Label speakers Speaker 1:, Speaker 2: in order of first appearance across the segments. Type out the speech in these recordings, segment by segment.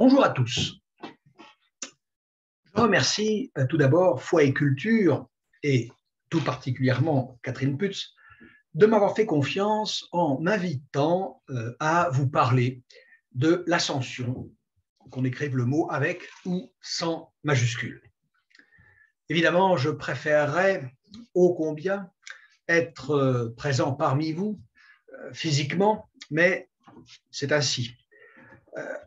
Speaker 1: Bonjour à tous. Je remercie tout d'abord Foi et Culture et tout particulièrement Catherine Putz de m'avoir fait confiance en m'invitant à vous parler de l'ascension, qu'on écrive le mot avec ou sans majuscule. Évidemment, je préférerais ô combien être présent parmi vous physiquement, mais c'est ainsi.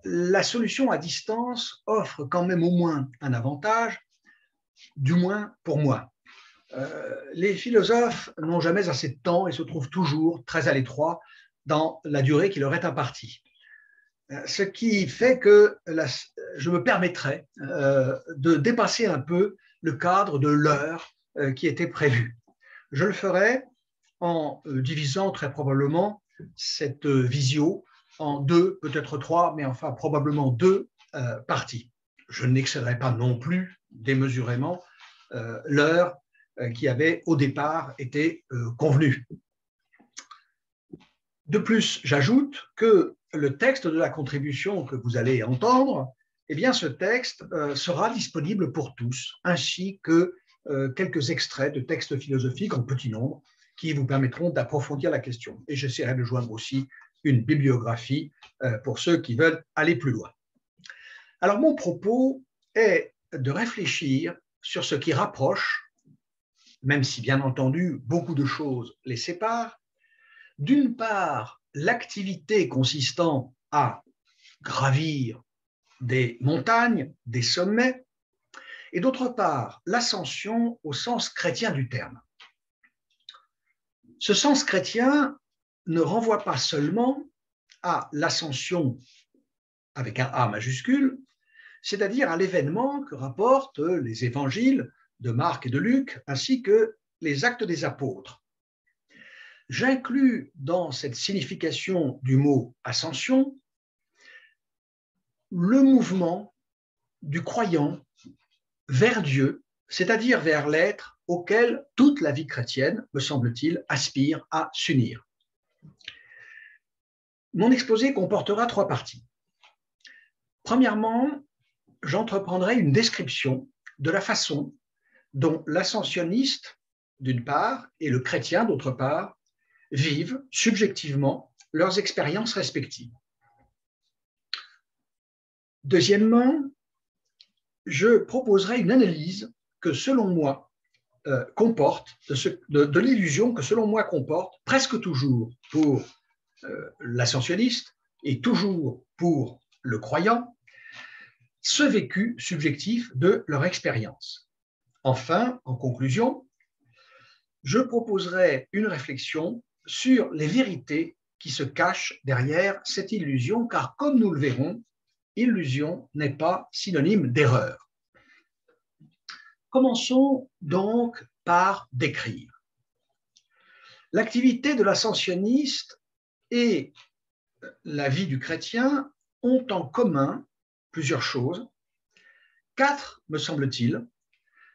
Speaker 1: La solution à distance offre quand même au moins un avantage, du moins pour moi. Les philosophes n'ont jamais assez de temps et se trouvent toujours très à l'étroit dans la durée qui leur est impartie. Ce qui fait que je me permettrai de dépasser un peu le cadre de l'heure qui était prévue. Je le ferai en divisant très probablement cette visio en deux, peut-être trois, mais enfin probablement deux parties. Je n'excéderai pas non plus démesurément l'heure qui avait au départ été convenue. De plus, j'ajoute que le texte de la contribution que vous allez entendre, eh bien, ce texte sera disponible pour tous, ainsi que quelques extraits de textes philosophiques en petit nombre qui vous permettront d'approfondir la question. Et j'essaierai de joindre aussi une bibliographie pour ceux qui veulent aller plus loin. Alors, mon propos est de réfléchir sur ce qui rapproche, même si bien entendu beaucoup de choses les séparent, d'une part, l'activité consistant à gravir des montagnes, des sommets, et d'autre part, l'ascension au sens chrétien du terme. Ce sens chrétien ne renvoie pas seulement à l'ascension avec un A majuscule, c'est-à-dire à l'événement que rapportent les évangiles de Marc et de Luc, ainsi que les actes des apôtres. J'inclus dans cette signification du mot ascension le mouvement du croyant vers Dieu, c'est-à-dire vers l'être auquel toute la vie chrétienne, me semble-t-il, aspire à s'unir. Mon exposé comportera trois parties. Premièrement, j'entreprendrai une description de la façon dont l'ascensionniste, d'une part, et le chrétien, d'autre part, vivent subjectivement leurs expériences respectives. Deuxièmement, je proposerai une analyse que, selon moi, comporte, de l'illusion que, selon moi, comporte presque toujours pour l'ascensionniste et toujours pour le croyant, ce vécu subjectif de leur expérience. Enfin, en conclusion, je proposerai une réflexion sur les vérités qui se cachent derrière cette illusion, car comme nous le verrons, illusion n'est pas synonyme d'erreur. Commençons donc par décrire. L'activité de l'ascensionniste et la vie du chrétien ont en commun plusieurs choses, quatre, me semble-t-il,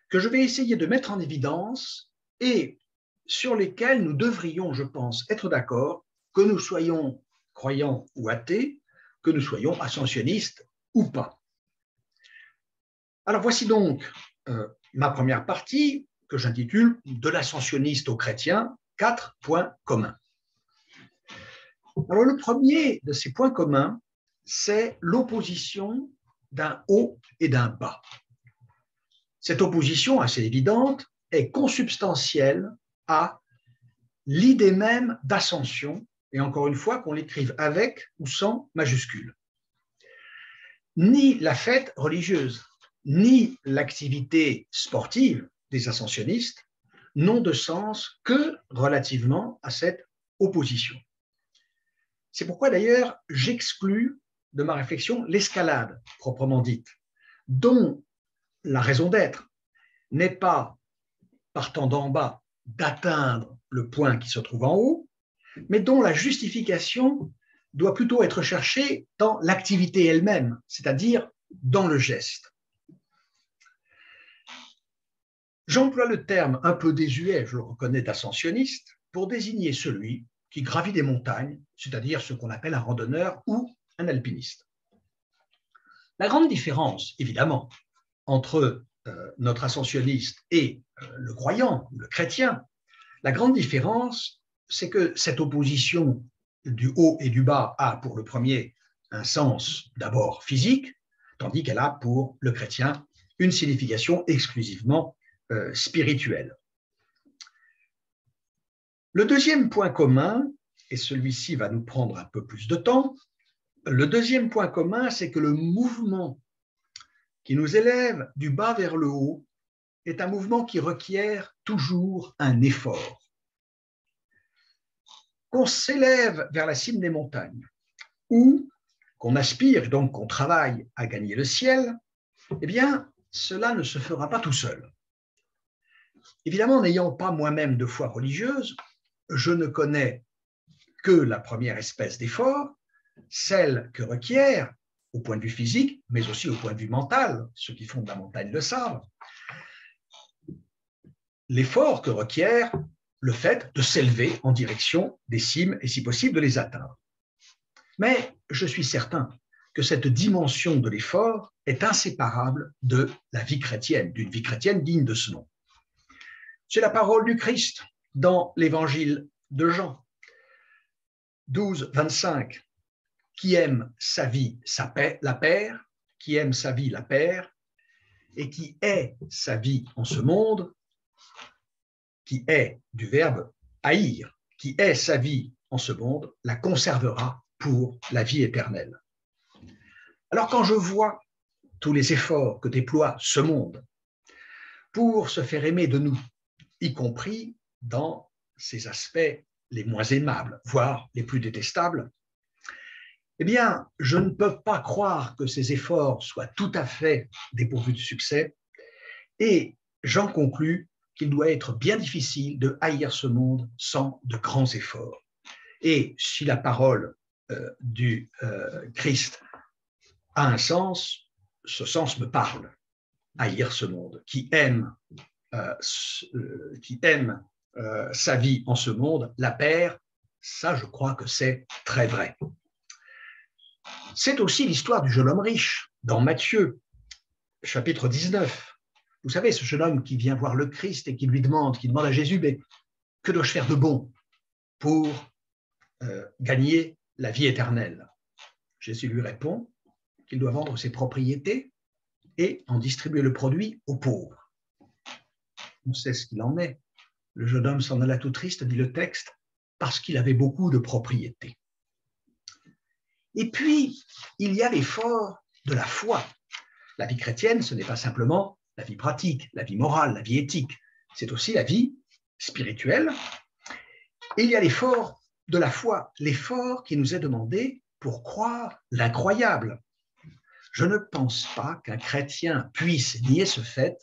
Speaker 1: que je vais essayer de mettre en évidence et sur lesquelles nous devrions, je pense, être d'accord, que nous soyons croyants ou athées, que nous soyons ascensionnistes ou pas. Alors voici donc ma première partie que j'intitule « De l'ascensionniste au chrétien, 4 points communs ». Alors le premier de ces points communs, c'est l'opposition d'un haut et d'un bas. Cette opposition assez évidente est consubstantielle à l'idée même d'ascension, et encore une fois qu'on l'écrive avec ou sans majuscule. Ni la fête religieuse, ni l'activité sportive des ascensionnistes n'ont de sens que relativement à cette opposition. C'est pourquoi d'ailleurs j'exclus de ma réflexion l'escalade proprement dite, dont la raison d'être n'est pas, partant d'en bas, d'atteindre le point qui se trouve en haut, mais dont la justification doit plutôt être cherchée dans l'activité elle-même, c'est-à-dire dans le geste. J'emploie le terme un peu désuet, je le reconnais, d'ascensionniste, pour désigner celui qui gravit des montagnes, c'est-à-dire ce qu'on appelle un randonneur ou un alpiniste. La grande différence, évidemment, entre notre ascensionniste et le croyant, le chrétien, la grande différence, c'est que cette opposition du haut et du bas a pour le premier un sens d'abord physique, tandis qu'elle a pour le chrétien une signification exclusivement spirituelle. Le deuxième point commun, et celui-ci va nous prendre un peu plus de temps, le deuxième point commun, c'est que le mouvement qui nous élève du bas vers le haut est un mouvement qui requiert toujours un effort. Qu'on s'élève vers la cime des montagnes ou qu'on aspire, donc qu'on travaille à gagner le ciel, eh bien, cela ne se fera pas tout seul. Évidemment, n'ayant pas moi-même de foi religieuse, je ne connais que la première espèce d'effort, celle que requiert, au point de vue physique, mais aussi au point de vue mental, ceux qui font de la montagne le savent, l'effort que requiert le fait de s'élever en direction des cimes et, si possible, de les atteindre. Mais je suis certain que cette dimension de l'effort est inséparable de la vie chrétienne, d'une vie chrétienne digne de ce nom. C'est la parole du Christ dans l'évangile de Jean 12, 25. Qui aime sa vie la perd, qui aime sa vie la perd, et qui est sa vie en ce monde, qui est du verbe haïr, qui est sa vie en ce monde, la conservera pour la vie éternelle. Alors quand je vois tous les efforts que déploie ce monde pour se faire aimer de nous, y compris dans ses aspects les moins aimables, voire les plus détestables, eh bien, je ne peux pas croire que ces efforts soient tout à fait dépourvus de succès, et j'en conclus qu'il doit être bien difficile de haïr ce monde sans de grands efforts. Et si la parole du Christ a un sens, ce sens me parle. Haïr ce monde, qui aime sa vie en ce monde, la perd, ça je crois que c'est très vrai. C'est aussi l'histoire du jeune homme riche, dans Matthieu, chapitre 19. Vous savez, ce jeune homme qui vient voir le Christ et qui demande à Jésus, mais que dois-je faire de bon pour gagner la vie éternelle? Jésus lui répond qu'il doit vendre ses propriétés et en distribuer le produit aux pauvres. On sait ce qu'il en est. Le jeune homme s'en alla tout triste, dit le texte, parce qu'il avait beaucoup de propriétés. Et puis, il y a l'effort de la foi. La vie chrétienne, ce n'est pas simplement la vie pratique, la vie morale, la vie éthique. C'est aussi la vie spirituelle. Et il y a l'effort de la foi, l'effort qui nous est demandé pour croire l'incroyable. Je ne pense pas qu'un chrétien puisse nier ce fait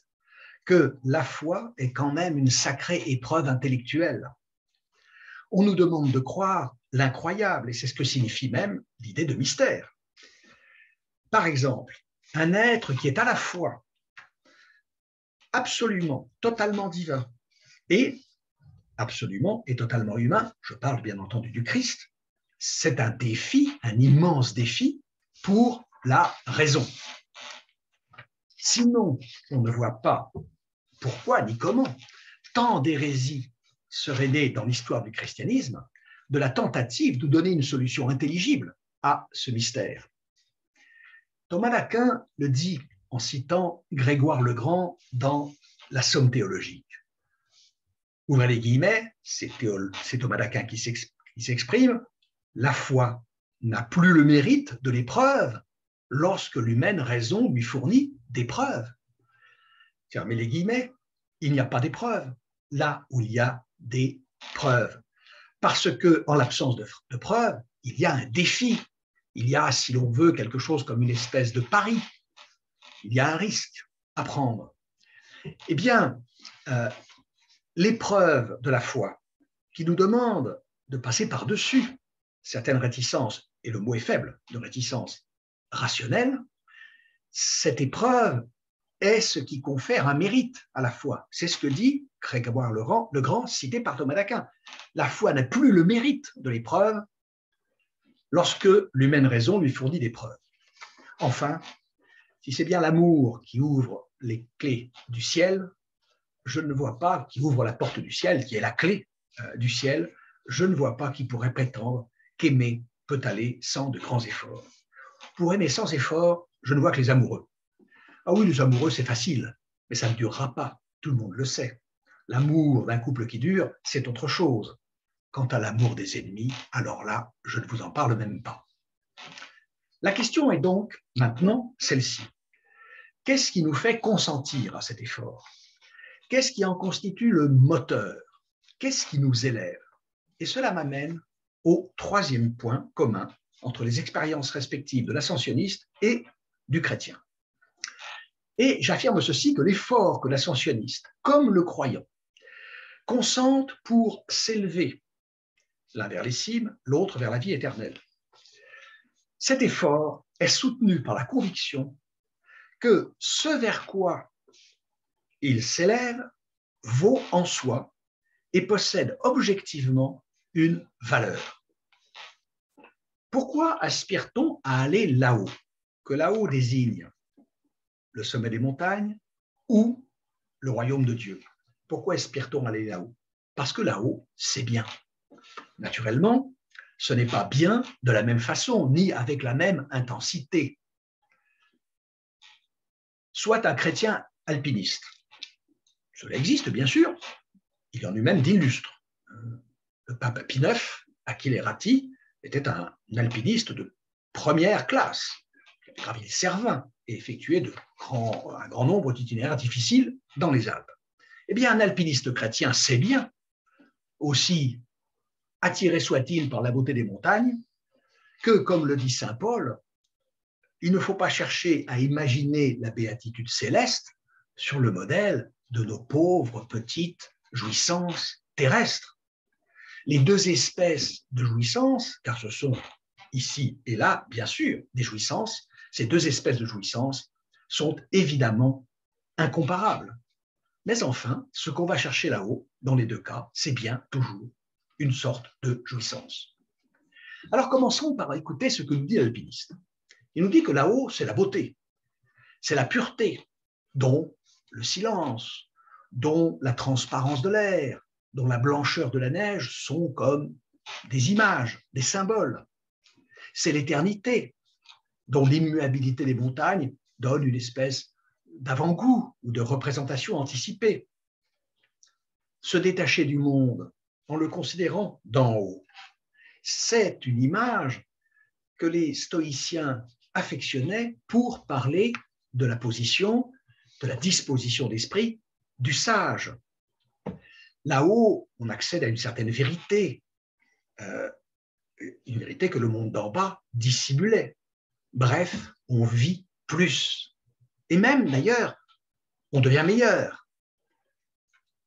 Speaker 1: que la foi est quand même une sacrée épreuve intellectuelle. On nous demande de croire l'incroyable, et c'est ce que signifie même l'idée de mystère. Par exemple, un être qui est à la fois absolument, totalement divin et absolument et totalement humain, je parle bien entendu du Christ, c'est un défi, un immense défi pour la raison. Sinon, on ne voit pas pourquoi ni comment tant d'hérésies seraient nées dans l'histoire du christianisme de la tentative de donner une solution intelligible à ce mystère. Thomas d'Aquin le dit en citant Grégoire le Grand dans la Somme théologique. Ouvrez les guillemets, c'est Thomas d'Aquin qui s'exprime, la foi n'a plus le mérite de l'épreuve lorsque l'humaine raison lui fournit des preuves. Fermez les guillemets, il n'y a pas d'épreuve là où il y a des preuves. Parce qu'en l'absence de preuves, il y a un défi, il y a, si l'on veut, quelque chose comme une espèce de pari, il y a un risque à prendre. Eh bien, l'épreuve de la foi qui nous demande de passer par-dessus certaines réticences, et le mot est faible, de réticence rationnelle, cette épreuve est ce qui confère un mérite à la foi. C'est ce que dit Grégoire le Grand, cité par Thomas d'Aquin. La foi n'a plus le mérite de l'épreuve lorsque l'humaine raison lui fournit des preuves. Enfin, Si c'est bien l'amour qui ouvre les clés du ciel, je ne vois pas, qui ouvre la porte du ciel, qui est la clé du ciel, je ne vois pas qui pourrait prétendre qu'aimer peut aller sans de grands efforts. Pour aimer sans effort, je ne vois que les amoureux. Ah oui, les amoureux, c'est facile, mais ça ne durera pas, tout le monde le sait. L'amour d'un couple qui dure, c'est autre chose. Quant à l'amour des ennemis, alors là, je ne vous en parle même pas. La question est donc maintenant celle-ci. Qu'est-ce qui nous fait consentir à cet effort? Qu'est-ce qui en constitue le moteur? Qu'est-ce qui nous élève? Et cela m'amène au troisième point commun entre les expériences respectives de l'ascensionniste et du chrétien. Et j'affirme ceci, que l'effort que l'ascensionniste, comme le croyant, consentent pour s'élever, l'un vers les cimes, l'autre vers la vie éternelle. Cet effort est soutenu par la conviction que ce vers quoi il s'élève vaut en soi et possède objectivement une valeur. Pourquoi aspire-t-on à aller là-haut? Que là-haut désigne le sommet des montagnes ou le royaume de Dieu. Pourquoi aspire-t-on à aller là-haut? Parce que là-haut, c'est bien. Naturellement, ce n'est pas bien de la même façon, ni avec la même intensité. Soit un chrétien alpiniste. Cela existe, bien sûr. Il y en eut même d'illustres. Le pape Pie IX, Achille Ratti, était un alpiniste de première classe. Il avait gravi les Cervins et effectué un grand nombre d'itinéraires difficiles dans les Alpes. Eh bien, un alpiniste chrétien sait bien, aussi attiré soit-il par la beauté des montagnes, que, comme le dit saint Paul, il ne faut pas chercher à imaginer la béatitude céleste sur le modèle de nos pauvres petites jouissances terrestres. Les deux espèces de jouissances, car ce sont ici et là, bien sûr, des jouissances, ces deux espèces de jouissances sont évidemment incomparables. Mais enfin, ce qu'on va chercher là-haut, dans les deux cas, c'est bien toujours une sorte de jouissance. Alors commençons par écouter ce que nous dit l'alpiniste. Il nous dit que là-haut, c'est la beauté, c'est la pureté, dont le silence, dont la transparence de l'air, dont la blancheur de la neige sont comme des images, des symboles. C'est l'éternité, dont l'immuabilité des montagnes donne une espèce d'avant-goût ou de représentation anticipée. Se détacher du monde en le considérant d'en haut, c'est une image que les stoïciens affectionnaient pour parler de la position, de la disposition d'esprit du sage. Là-haut, on accède à une certaine vérité, une vérité que le monde d'en bas dissimulait. Bref, on vit plus. Et même, d'ailleurs, on devient meilleur.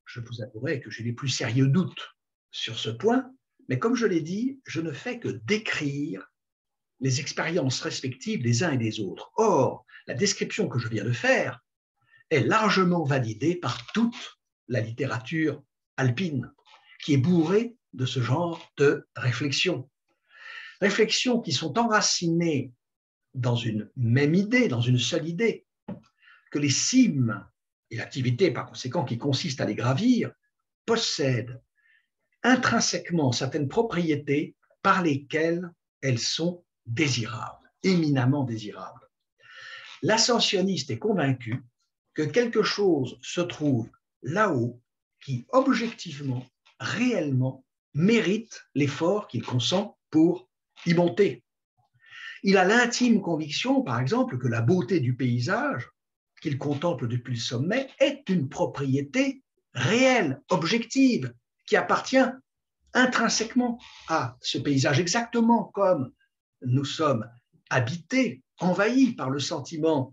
Speaker 1: Je vous avouerai que j'ai les plus sérieux doutes sur ce point, mais comme je l'ai dit, je ne fais que décrire les expériences respectives des uns et des autres. Or, la description que je viens de faire est largement validée par toute la littérature alpine, qui est bourrée de ce genre de réflexions. Réflexions qui sont enracinées dans une même idée, dans une seule idée, que les cimes et l'activité par conséquent qui consiste à les gravir possèdent intrinsèquement certaines propriétés par lesquelles elles sont désirables, éminemment désirables. L'ascensionniste est convaincu que quelque chose se trouve là-haut qui, objectivement, réellement, mérite l'effort qu'il consent pour y monter. Il a l'intime conviction, par exemple, que la beauté du paysage qu'il contemple depuis le sommet est une propriété réelle, objective, qui appartient intrinsèquement à ce paysage, exactement comme nous sommes habités, envahis par le sentiment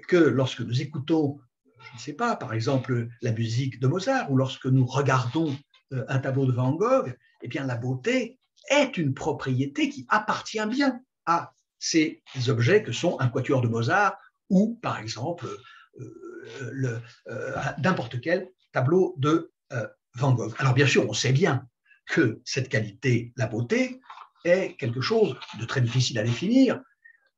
Speaker 1: que lorsque nous écoutons, je ne sais pas, par exemple, la musique de Mozart, ou lorsque nous regardons un tableau de Van Gogh, eh bien, la beauté est une propriété qui appartient bien à ces objets que sont un quatuor de Mozart ou, par exemple, n'importe quel tableau de Van Gogh. Alors, bien sûr, on sait bien que cette qualité, la beauté, est quelque chose de très difficile à définir,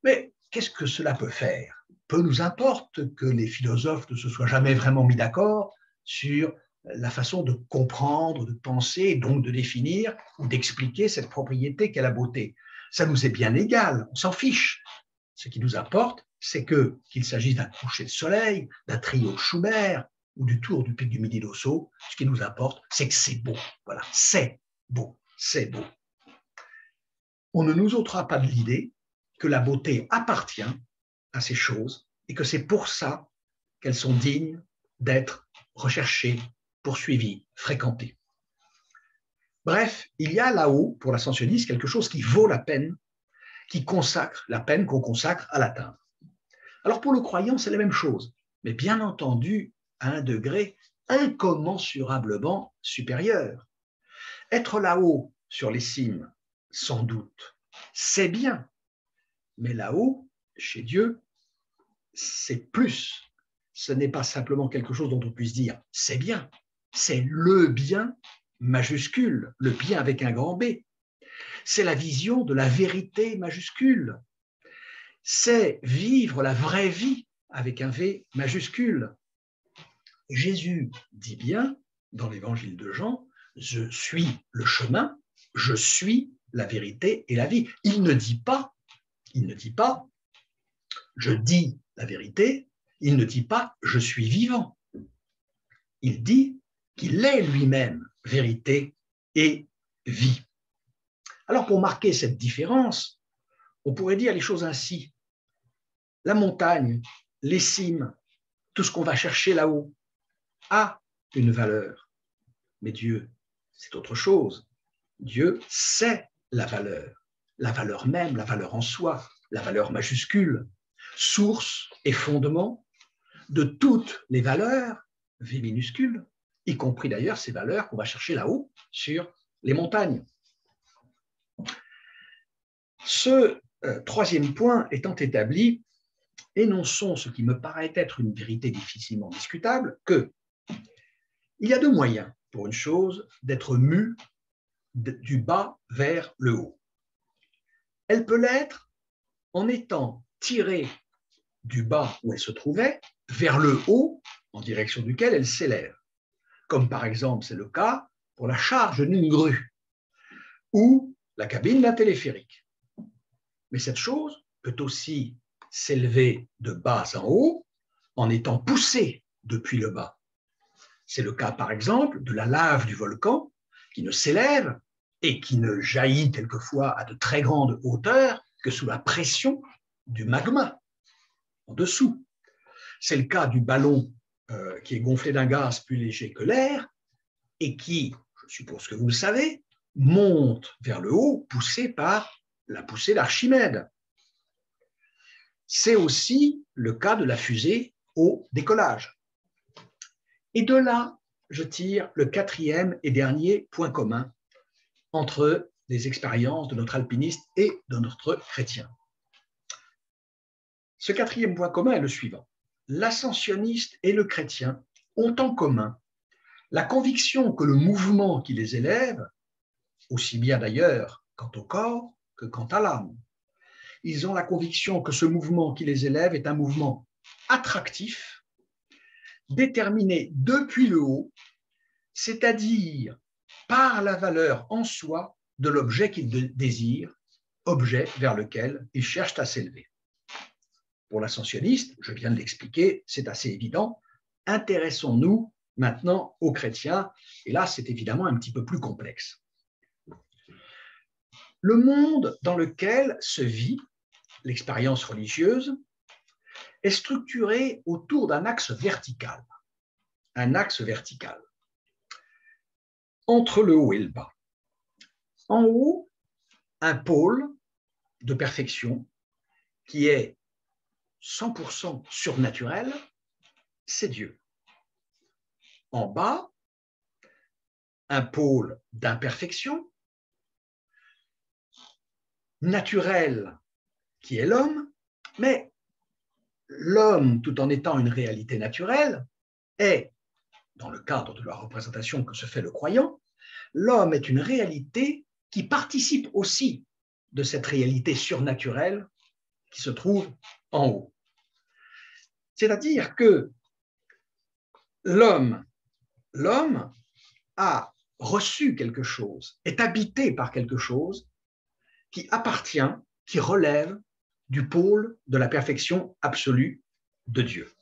Speaker 1: mais qu'est-ce que cela peut faire peu nous importe que les philosophes ne se soient jamais vraiment mis d'accord sur la façon de comprendre, de penser, et donc de définir ou d'expliquer cette propriété qu'est la beauté. Ça nous est bien égal, on s'en fiche. Ce qui nous importe, c'est qu'il s'agisse d'un coucher de soleil, d'un trio Schubert ou du tour du pic du Midi d'Ossau, ce qui nous importe, c'est que c'est beau. Voilà, c'est beau, c'est beau. On ne nous ôtera pas de l'idée que la beauté appartient à ces choses et que c'est pour ça qu'elles sont dignes d'être recherchées, poursuivies, fréquentées. Bref, il y a là-haut, pour l'ascensionniste, quelque chose qui vaut la peine, qui consacre la peine qu'on consacre à l'atteindre. Alors pour le croyant, c'est la même chose, mais bien entendu à un degré incommensurablement supérieur. Être là-haut, sur les cimes, sans doute, c'est bien, mais là-haut, chez Dieu, c'est plus. Ce n'est pas simplement quelque chose dont on puisse dire c'est bien, c'est le bien majuscule, le bien avec un grand B. C'est la vision de la vérité majuscule. C'est vivre la vraie vie avec un V majuscule. Jésus dit bien dans l'évangile de Jean, je suis le chemin, je suis la vérité et la vie. Il ne dit pas, je dis la vérité, il ne dit pas je suis vivant. Il dit qu'il est lui-même vérité et vie. Alors pour marquer cette différence, on pourrait dire les choses ainsi. La montagne, les cimes, tout ce qu'on va chercher là-haut a une valeur. Mais Dieu, c'est autre chose. Dieu, c'est la valeur même, la valeur en soi, la valeur majuscule, source et fondement de toutes les valeurs, V minuscule, y compris d'ailleurs ces valeurs qu'on va chercher là-haut sur les montagnes. Ce troisième point étant établi, énonçons ce qui me paraît être une vérité difficilement discutable, qu'il y a deux moyens pour une chose d'être mue du bas vers le haut. Elle peut l'être en étant tirée du bas où elle se trouvait vers le haut en direction duquel elle s'élève, comme par exemple c'est le cas pour la charge d'une grue ou la cabine d'un téléphérique. Mais cette chose peut aussi s'élever de bas en haut en étant poussée depuis le bas. C'est le cas par exemple de la lave du volcan qui ne s'élève et qui ne jaillit quelquefois à de très grandes hauteurs que sous la pression du magma en dessous. C'est le cas du ballon qui est gonflé d'un gaz plus léger que l'air et qui, je suppose que vous le savez, monte vers le haut poussé par la poussée d'Archimède. C'est aussi le cas de la fusée au décollage. Et de là, je tire le quatrième et dernier point commun entre les expériences de notre alpiniste et de notre chrétien. Ce quatrième point commun est le suivant. L'ascensionniste et le chrétien ont en commun la conviction que le mouvement qui les élève, aussi bien d'ailleurs quant au corps que quant à l'âme, ils ont la conviction que ce mouvement qui les élève est un mouvement attractif, déterminé depuis le haut, c'est-à-dire par la valeur en soi de l'objet qu'ils désirent, objet vers lequel ils cherchent à s'élever. Pour l'ascensionniste, je viens de l'expliquer, c'est assez évident. Intéressons-nous maintenant aux chrétiens, et là c'est évidemment un petit peu plus complexe. Le monde dans lequel se vit l'expérience religieuse est structuré autour d'un axe vertical. Un axe vertical. Entre le haut et le bas. En haut, un pôle de perfection qui est 100% surnaturel, c'est Dieu. En bas, un pôle d'imperfection naturel qui est l'homme, mais l'homme, tout en étant une réalité naturelle, est, dans le cadre de la représentation que se fait le croyant, l'homme est une réalité qui participe aussi de cette réalité surnaturelle qui se trouve en haut. C'est-à-dire que l'homme a reçu quelque chose, est habité par quelque chose qui appartient, qui relève du pôle de la perfection absolue de Dieu.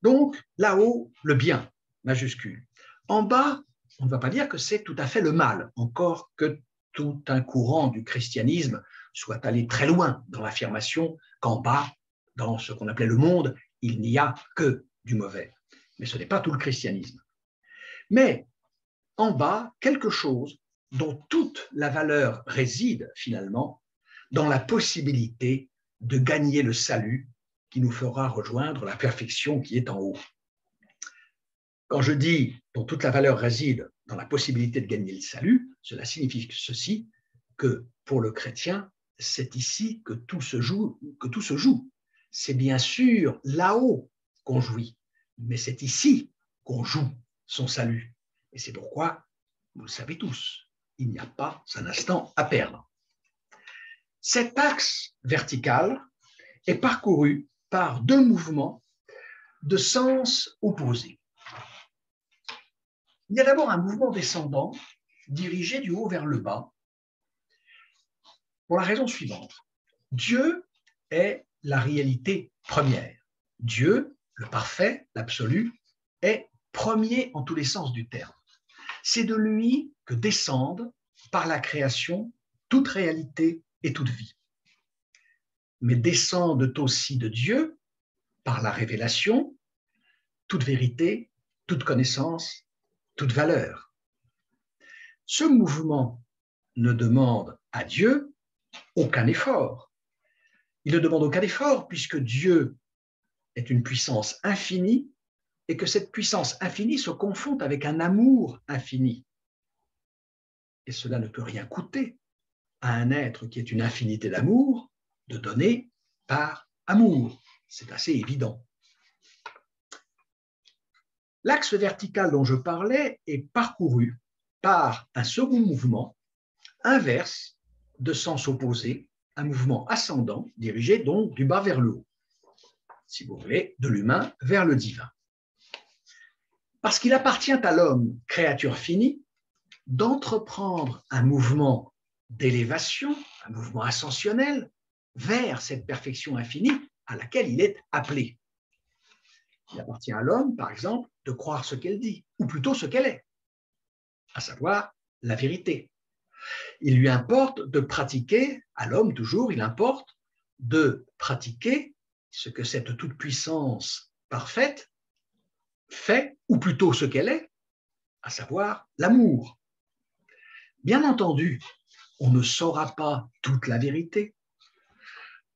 Speaker 1: Donc, là-haut, le bien, majuscule. En bas, on ne va pas dire que c'est tout à fait le mal, encore que tout un courant du christianisme soit allé très loin dans l'affirmation qu'en bas, dans ce qu'on appelait le monde, il n'y a que du mauvais. Mais ce n'est pas tout le christianisme. Mais en bas, quelque chose dont toute la valeur réside finalement dans la possibilité de gagner le salut qui nous fera rejoindre la perfection qui est en haut. Quand je dis dont toute la valeur réside dans la possibilité de gagner le salut, cela signifie ceci, que pour le chrétien, c'est ici que tout se joue. C'est bien sûr là-haut qu'on jouit, mais c'est ici qu'on joue son salut. Et c'est pourquoi, vous le savez tous, il n'y a pas un instant à perdre. Cet axe vertical est parcouru par deux mouvements de sens opposés. Il y a d'abord un mouvement descendant dirigé du haut vers le bas pour la raison suivante. Dieu est la réalité première. Dieu, le parfait, l'absolu, est premier en tous les sens du terme. C'est de lui que descendent par la création toute réalité et toute vie. Mais descendent aussi de Dieu, par la révélation, toute vérité, toute connaissance, toute valeur. Ce mouvement ne demande à Dieu aucun effort. Il ne demande aucun effort puisque Dieu est une puissance infinie et que cette puissance infinie se confond avec un amour infini. Et cela ne peut rien coûter à un être qui est une infinité d'amour de donner par amour. C'est assez évident. L'axe vertical dont je parlais est parcouru par un second mouvement inverse de sens opposé, un mouvement ascendant dirigé donc du bas vers le haut, si vous voulez, de l'humain vers le divin. Parce qu'il appartient à l'homme, créature finie, d'entreprendre un mouvement d'élévation, un mouvement ascensionnel vers cette perfection infinie à laquelle il est appelé. Il appartient à l'homme, par exemple, de croire ce qu'elle dit, ou plutôt ce qu'elle est, à savoir la vérité. Il lui importe de pratiquer, à l'homme toujours, il importe de pratiquer ce que cette toute-puissance parfaite fait, ou plutôt ce qu'elle est, à savoir l'amour. Bien entendu, on ne saura pas toute la vérité,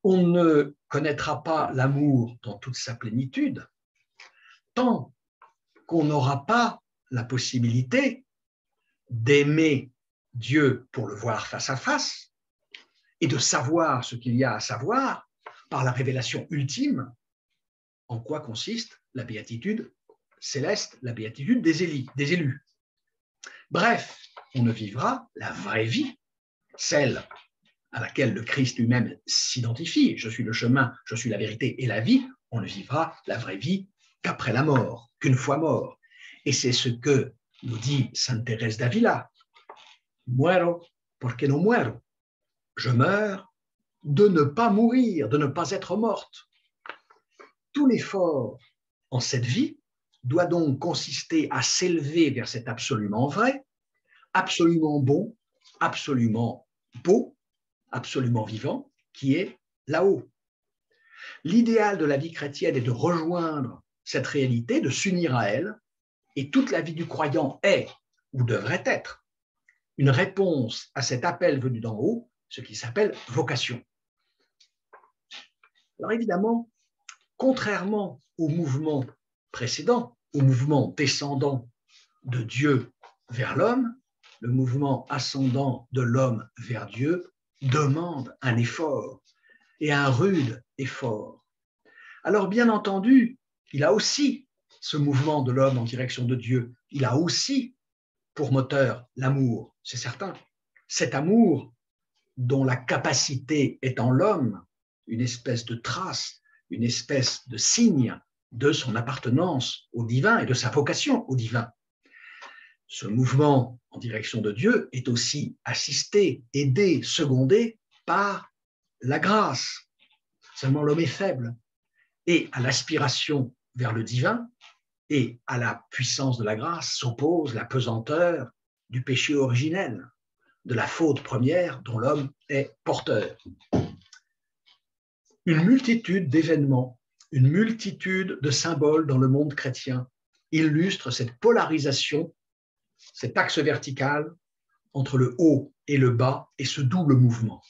Speaker 1: on ne connaîtra pas l'amour dans toute sa plénitude, tant qu'on n'aura pas la possibilité d'aimer Dieu pour le voir face à face et de savoir ce qu'il y a à savoir par la révélation ultime, en quoi consiste la béatitude céleste, la béatitude des élus. Bref, on ne vivra la vraie vie, celle à laquelle le Christ lui-même s'identifie. Je suis le chemin, je suis la vérité et la vie. On ne vivra la vraie vie qu'après la mort, qu'une fois mort. Et c'est ce que nous dit Sainte Thérèse d'Avila. Muero porque no muero. Je meurs de ne pas mourir, de ne pas être morte. Tout l'effort en cette vie doit donc consister à s'élever vers cet absolument vrai, absolument bon, absolument beau, absolument vivant, qui est là-haut. L'idéal de la vie chrétienne est de rejoindre cette réalité, de s'unir à elle, et toute la vie du croyant est, ou devrait être, une réponse à cet appel venu d'en haut, ce qui s'appelle vocation. Alors évidemment, contrairement au mouvement précédent, au mouvement descendant de Dieu vers l'homme, le mouvement ascendant de l'homme vers Dieu demande un effort, et un rude effort. Alors bien entendu, il a aussi ce mouvement de l'homme en direction de Dieu, il a aussi pour moteur l'amour, c'est certain. Cet amour dont la capacité est en l'homme, une espèce de trace une espèce de signe de son appartenance au divin et de sa vocation au divin. Ce mouvement en direction de Dieu est aussi assisté, aidé, secondé par la grâce. Seulement l'homme est faible. Et à l'aspiration vers le divin et à la puissance de la grâce s'oppose la pesanteur du péché originel, de la faute première dont l'homme est porteur. Une multitude d'événements, une multitude de symboles dans le monde chrétien illustrent cette polarisation, cet axe vertical entre le haut et le bas et ce double mouvement.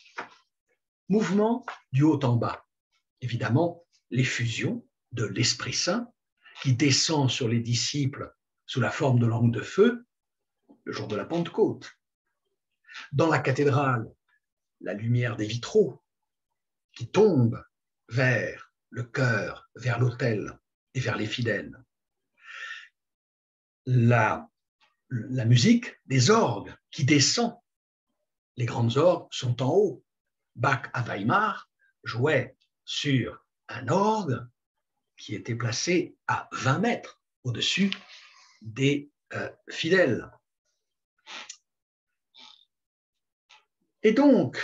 Speaker 1: Mouvement du haut en bas. Évidemment, l'effusion de l'Esprit Saint qui descend sur les disciples sous la forme de langue de feu le jour de la Pentecôte. Dans la cathédrale, la lumière des vitraux qui tombe vers le chœur, vers l'autel et vers les fidèles. La musique des orgues qui descend. Les grandes orgues sont en haut. Bach à Weimar jouait sur un orgue qui était placé à 20 mètres au-dessus des fidèles. Et donc,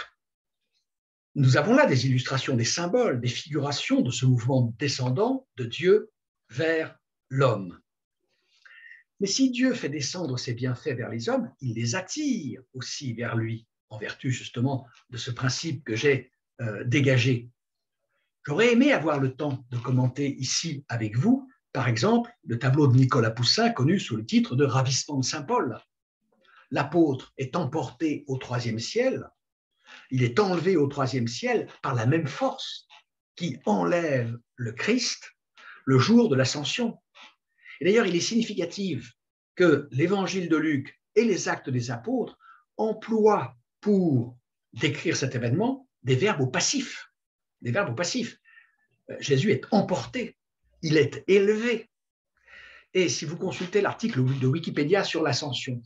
Speaker 1: nous avons là des illustrations, des symboles, des figurations de ce mouvement descendant de Dieu vers l'homme. Mais si Dieu fait descendre ses bienfaits vers les hommes, il les attire aussi vers lui, en vertu justement de ce principe que j'ai dégagé. J'aurais aimé avoir le temps de commenter ici avec vous, par exemple, le tableau de Nicolas Poussin, connu sous le titre de Ravissement de Saint Paul. L'apôtre est emporté au troisième ciel, il est enlevé au troisième ciel par la même force qui enlève le Christ le jour de l'ascension. Et d'ailleurs, il est significatif que l'évangile de Luc et les actes des apôtres emploient pour décrire cet événement des verbes au passif. Des verbes au passif. Jésus est emporté, il est élevé. Et si vous consultez l'article de Wikipédia sur l'ascension,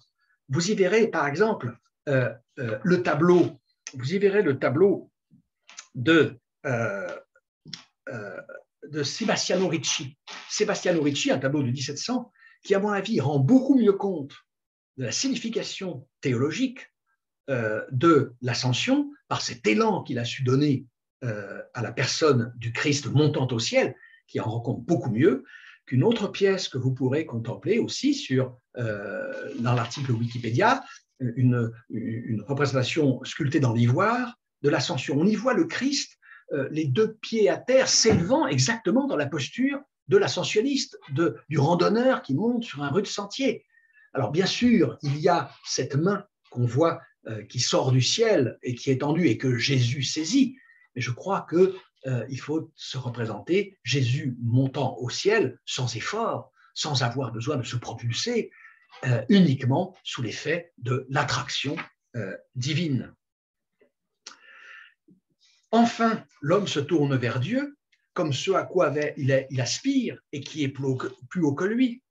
Speaker 1: vous y verrez par exemple le tableau. Vous y verrez le tableau de Sebastiano Ricci. Sebastiano Ricci, un tableau de 1700, qui, à mon avis, rend beaucoup mieux compte de la signification théologique de l'ascension par cet élan qu'il a su donner à la personne du Christ montant au ciel, qui en rend compte beaucoup mieux qu'une autre pièce que vous pourrez contempler aussi dans l'article Wikipédia, une représentation sculptée dans l'ivoire de l'ascension. On y voit le Christ, les deux pieds à terre, s'élevant exactement dans la posture de l'ascensionniste, du randonneur qui monte sur un rude sentier. Alors bien sûr, il y a cette main qu'on voit qui sort du ciel et qui est tendue et que Jésus saisit, mais je crois qu'il faut se représenter Jésus montant au ciel sans effort, sans avoir besoin de se propulser, uniquement sous l'effet de l'attraction divine. Enfin, l'homme se tourne vers Dieu comme ce à quoi il aspire et qui est plus haut que lui.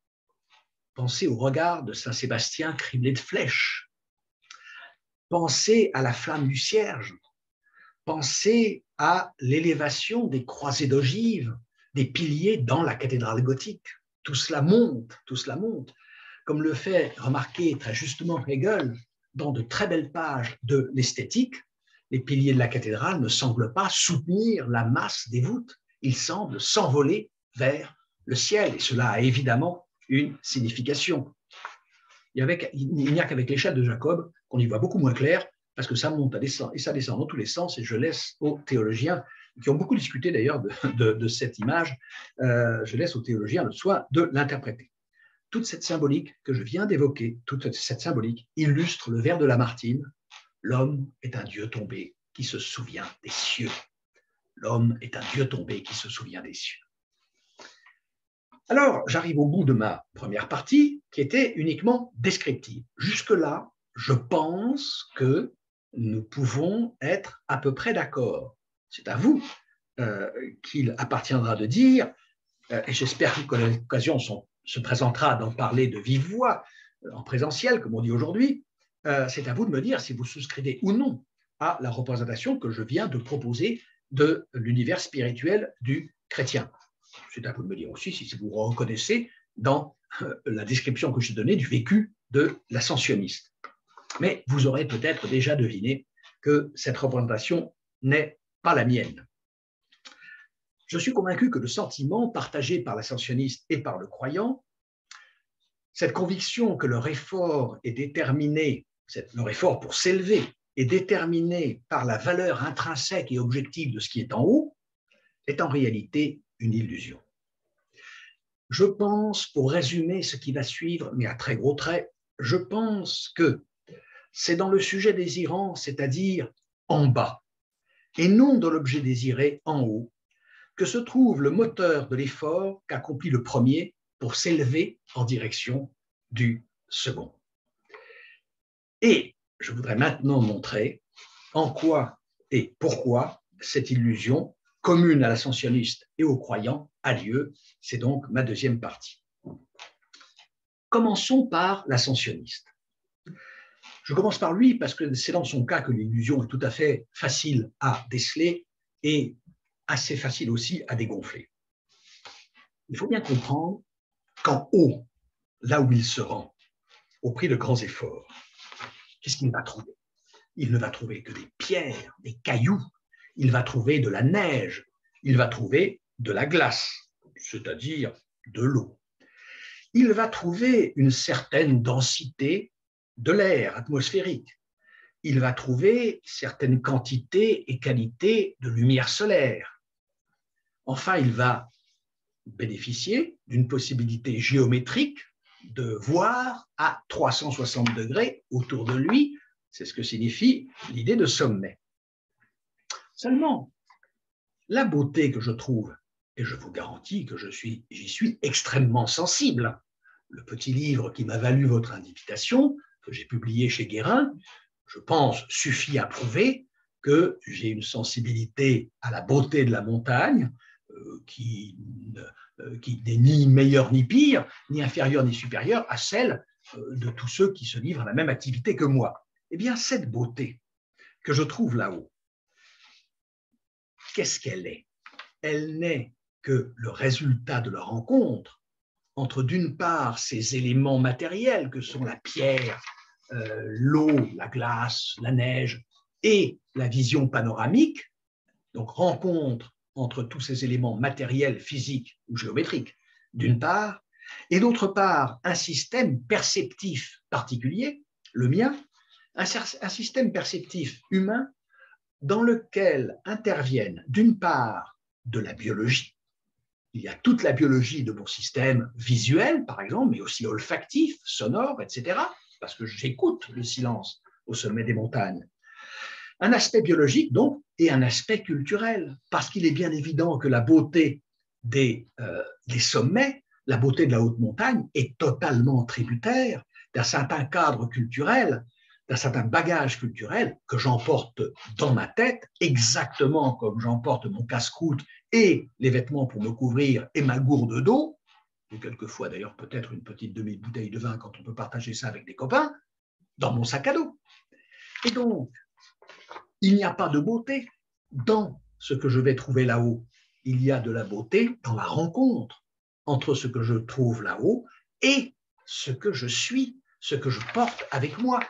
Speaker 1: Pensez au regard de Saint Sébastien criblé de flèches. Pensez à la flamme du cierge. Pensez à l'élévation des croisées d'ogives, des piliers dans la cathédrale gothique. Tout cela monte, comme le fait remarquer très justement Hegel dans de très belles pages de l'esthétique. Les piliers de la cathédrale ne semblent pas soutenir la masse des voûtes, ils semblent s'envoler vers le ciel, et cela a évidemment une signification. Il n'y a qu'avec l'échelle de Jacob qu'on y voit beaucoup moins clair, parce que ça monte et ça descend dans tous les sens, et je laisse aux théologiens, qui ont beaucoup discuté d'ailleurs de cette image, je laisse aux théologiens le soin de l'interpréter. Toute cette symbolique que je viens d'évoquer, toute cette symbolique illustre le vers de Lamartine: l'homme est un Dieu tombé qui se souvient des cieux. L'homme est un Dieu tombé qui se souvient des cieux. Alors, j'arrive au bout de ma première partie, qui était uniquement descriptive. Jusque-là, je pense que nous pouvons être à peu près d'accord. C'est à vous qu'il appartiendra de dire, et j'espère que l'occasion se présentera d'en parler de vive voix, en présentiel, comme on dit aujourd'hui, c'est à vous de me dire si vous souscrivez ou non à la représentation que je viens de proposer de l'univers spirituel du chrétien. C'est à vous de me dire aussi si vous reconnaissez dans la description que je donnais du vécu de l'ascensionniste. Mais vous aurez peut-être déjà deviné que cette représentation n'est pas la mienne. Je suis convaincu que le sentiment partagé par l'ascensionniste et par le croyant, cette conviction que leur effort est déterminé, leur effort pour s'élever est déterminé par la valeur intrinsèque et objective de ce qui est en haut, est en réalité une illusion. Je pense, pour résumer ce qui va suivre, mais à très gros traits, je pense que c'est dans le sujet désirant, c'est-à-dire en bas, et non dans l'objet désiré en haut, que se trouve le moteur de l'effort qu'accomplit le premier pour s'élever en direction du second. Et je voudrais maintenant montrer en quoi et pourquoi cette illusion commune à l'ascensionniste et aux croyants a lieu. C'est donc ma deuxième partie. Commençons par l'ascensionniste. Je commence par lui parce que c'est dans son cas que l'illusion est tout à fait facile à déceler et assez facile aussi à dégonfler. Il faut bien comprendre qu'en haut, là où il se rend, au prix de grands efforts, qu'est-ce qu'il va trouver? Il ne va trouver que des pierres, des cailloux, il va trouver de la neige, il va trouver de la glace, c'est-à-dire de l'eau. Il va trouver une certaine densité de l'air atmosphérique. Il va trouver certaines quantités et qualités de lumière solaire. Enfin, il va bénéficier d'une possibilité géométrique de voir à 360 degrés autour de lui. C'est ce que signifie l'idée de sommet. Seulement, la beauté que je trouve, et je vous garantis que j'y suis extrêmement sensible, le petit livre qui m'a valu votre invitation, que j'ai publié chez Guérin, je pense, suffit à prouver que j'ai une sensibilité à la beauté de la montagne qui n'est ni meilleure ni pire, ni inférieure ni supérieure à celle de tous ceux qui se livrent à la même activité que moi. Eh bien, cette beauté que je trouve là-haut, qu'est-ce qu'elle est? Elle n'est que le résultat de la rencontre entre, d'une part, ces éléments matériels que sont la pierre, l'eau, la glace, la neige, et la vision panoramique, donc rencontre entre tous ces éléments matériels, physiques ou géométriques, d'une part, et d'autre part, un système perceptif particulier, le mien, un système perceptif humain dans lequel interviennent, d'une part, de la biologie. Il y a toute la biologie de mon système visuel, par exemple, mais aussi olfactif, sonore, etc., parce que j'écoute le silence au sommet des montagnes. Un aspect biologique, donc, et un aspect culturel, parce qu'il est bien évident que la beauté des sommets, la beauté de la haute montagne est totalement tributaire d'un certain cadre culturel, d'un certain bagage culturel que j'emporte dans ma tête, exactement comme j'emporte mon casse-croûte et les vêtements pour me couvrir et ma gourde d'eau, ou quelquefois d'ailleurs peut-être une petite demi-bouteille de vin quand on peut partager ça avec des copains, dans mon sac à dos. Et donc, il n'y a pas de beauté dans ce que je vais trouver là-haut. Il y a de la beauté dans la rencontre entre ce que je trouve là-haut et ce que je suis, ce que je porte avec moi,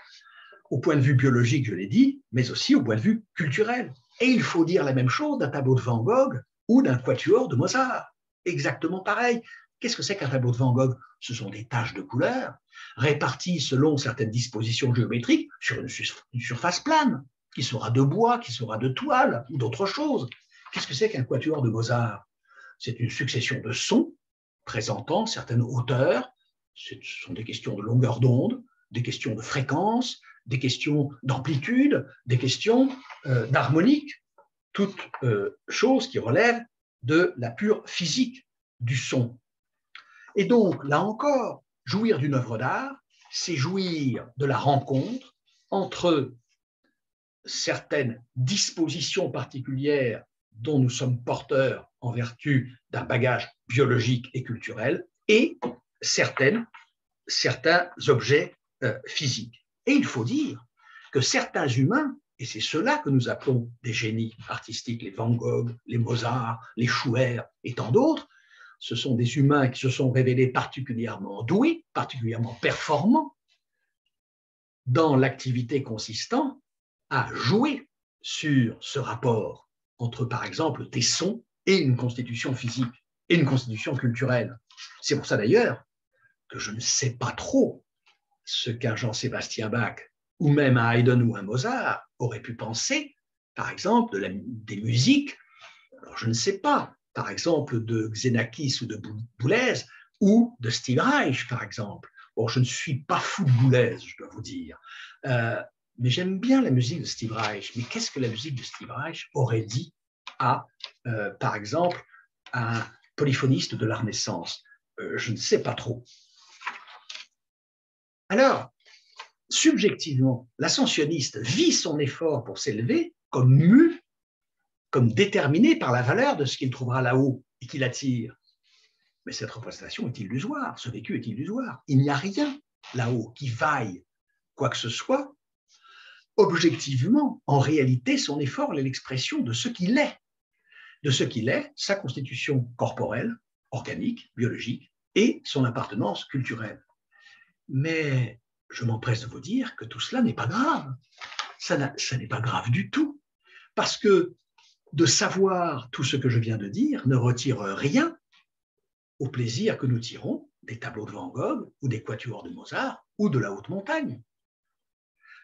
Speaker 1: au point de vue biologique, je l'ai dit, mais aussi au point de vue culturel. Et il faut dire la même chose d'un tableau de Van Gogh ou d'un quatuor de Mozart. Exactement pareil. Qu'est-ce que c'est qu'un tableau de Van Gogh? Ce sont des taches de couleurs réparties selon certaines dispositions géométriques sur une surface plane, qui sera de bois, qui sera de toile ou d'autre chose. Qu'est-ce que c'est qu'un quatuor de Mozart? C'est une succession de sons présentant certaines hauteurs. Ce sont des questions de longueur d'onde, des questions de fréquence, des questions d'amplitude, des questions d'harmonique, toutes choses qui relèvent de la pure physique du son. Et donc, là encore, jouir d'une œuvre d'art, c'est jouir de la rencontre entre certaines dispositions particulières dont nous sommes porteurs en vertu d'un bagage biologique et culturel et certains objets physiques. Et il faut dire que certains humains Et c'est ceux-là que nous appelons des génies artistiques, les Van Gogh, les Mozart, les Schubert et tant d'autres. Ce sont des humains qui se sont révélés particulièrement doués, particulièrement performants dans l'activité consistant à jouer sur ce rapport entre, par exemple, des sons et une constitution physique et une constitution culturelle. C'est pour ça d'ailleurs que je ne sais pas trop ce qu'un Jean-Sébastien Bach ou même un Haydn ou un Mozart aurait pu penser, par exemple, des musiques, alors je ne sais pas, par exemple de Xenakis ou de Boulez ou de Steve Reich, par exemple. Bon, je ne suis pas fou de Boulez, je dois vous dire, mais j'aime bien la musique de Steve Reich. Mais qu'est-ce que la musique de Steve Reich aurait dit à, par exemple, à un polyphoniste de la Renaissance? Je ne sais pas trop. Alors, subjectivement, l'ascensionniste vit son effort pour s'élever comme mu, comme déterminé par la valeur de ce qu'il trouvera là-haut et qui l'attire. Mais cette représentation est illusoire, ce vécu est illusoire. Il n'y a rien là-haut qui vaille quoi que ce soit. Objectivement, en réalité, son effort est l'expression de ce qu'il est. De ce qu'il est, sa constitution corporelle, organique, biologique, et son appartenance culturelle. Mais je m'empresse de vous dire que tout cela n'est pas grave. Ça n'est pas grave du tout. Parce que de savoir tout ce que je viens de dire ne retire rien au plaisir que nous tirons des tableaux de Van Gogh ou des quatuors de Mozart ou de la haute montagne.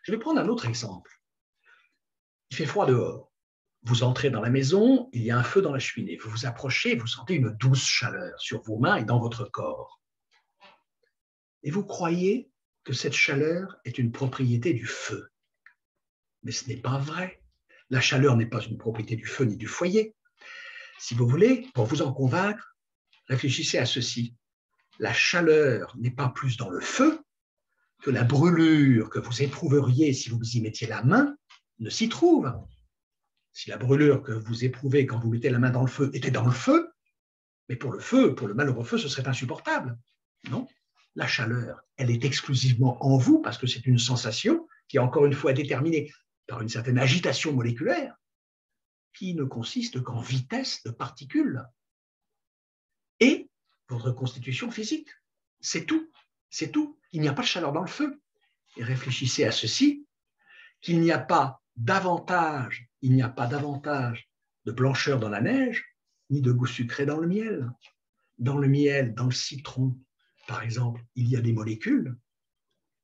Speaker 1: Je vais prendre un autre exemple. Il fait froid dehors. Vous entrez dans la maison, il y a un feu dans la cheminée. Vous vous approchez, vous sentez une douce chaleur sur vos mains et dans votre corps. Et vous croyez que cette chaleur est une propriété du feu. Mais ce n'est pas vrai. La chaleur n'est pas une propriété du feu ni du foyer. Si vous voulez, pour vous en convaincre, réfléchissez à ceci. La chaleur n'est pas plus dans le feu que la brûlure que vous éprouveriez si vous y mettiez la main ne s'y trouve. Si la brûlure que vous éprouvez quand vous mettez la main dans le feu était dans le feu, mais pour le feu, pour le malheureux feu, ce serait insupportable. Non, la chaleur, elle est exclusivement en vous parce que c'est une sensation qui est encore une fois déterminée par une certaine agitation moléculaire qui ne consiste qu'en vitesse de particules et votre constitution physique. C'est tout, c'est tout. Il n'y a pas de chaleur dans le feu. Et réfléchissez à ceci, qu'il n'y a pas davantage, de blancheur dans la neige, ni de goût sucré dans le miel. Dans le miel, dans le citron, par exemple, il y a des molécules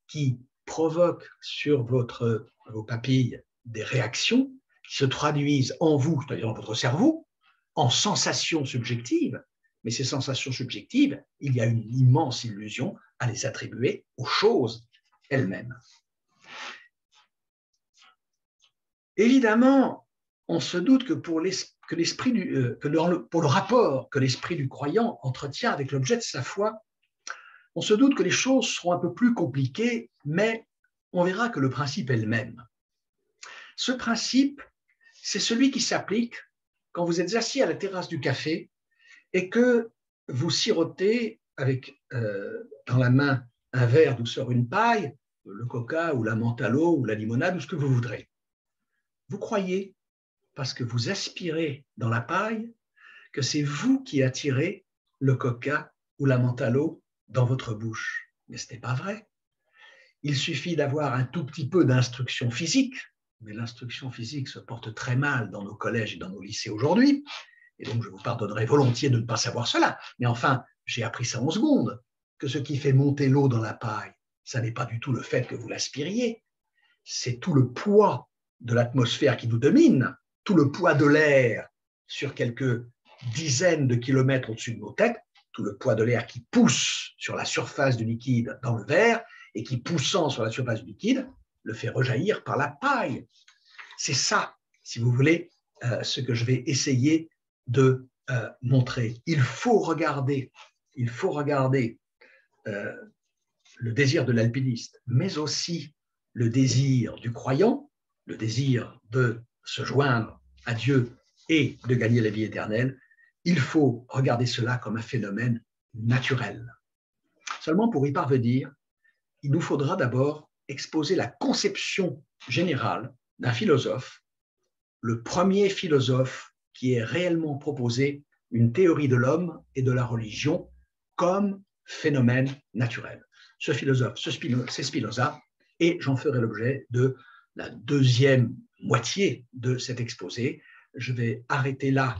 Speaker 1: qui provoquent sur vos papilles des réactions qui se traduisent en vous, c'est-à-dire dans votre cerveau, en sensations subjectives. Mais ces sensations subjectives, il y a une immense illusion à les attribuer aux choses elles-mêmes. Évidemment, on se doute que pour le rapport que l'esprit du croyant entretient avec l'objet de sa foi, on se doute que les choses seront un peu plus compliquées, mais on verra que le principe est le même. Ce principe, c'est celui qui s'applique quand vous êtes assis à la terrasse du café et que vous sirotez avec dans la main un verre d'où sort une paille, le coca ou la menthe à l'eau ou la limonade ou ce que vous voudrez. Vous croyez, parce que vous aspirez dans la paille, que c'est vous qui attirez le coca ou la menthe à l'eau dans votre bouche. Mais ce n'est pas vrai. Il suffit d'avoir un tout petit peu d'instruction physique, mais l'instruction physique se porte très mal dans nos collèges et dans nos lycées aujourd'hui, et donc je vous pardonnerai volontiers de ne pas savoir cela. Mais enfin, j'ai appris ça en secondes, que ce qui fait monter l'eau dans la paille, ça n'est pas du tout le fait que vous l'aspiriez, c'est tout le poids de l'atmosphère qui nous domine, tout le poids de l'air sur quelques dizaines de kilomètres au-dessus de nos têtes, tout le poids de l'air qui pousse sur la surface du liquide dans le verre et qui, poussant sur la surface du liquide, le fait rejaillir par la paille. C'est ça, si vous voulez, ce que je vais essayer de montrer. Il faut regarder le désir de l'alpiniste, mais aussi le désir du croyant, le désir de se joindre à Dieu et de gagner la vie éternelle. Il faut regarder cela comme un phénomène naturel. Seulement, pour y parvenir, il nous faudra d'abord exposer la conception générale d'un philosophe, le premier philosophe qui ait réellement proposé une théorie de l'homme et de la religion comme phénomène naturel. Ce philosophe, c'est Spinoza, et j'en ferai l'objet de la deuxième moitié de cet exposé. Je vais arrêter là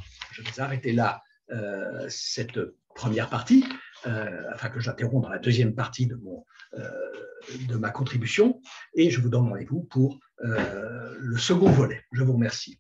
Speaker 1: cette première partie, afin que j'interromps dans la deuxième partie de ma contribution, et je vous donne rendez-vous pour le second volet. Je vous remercie.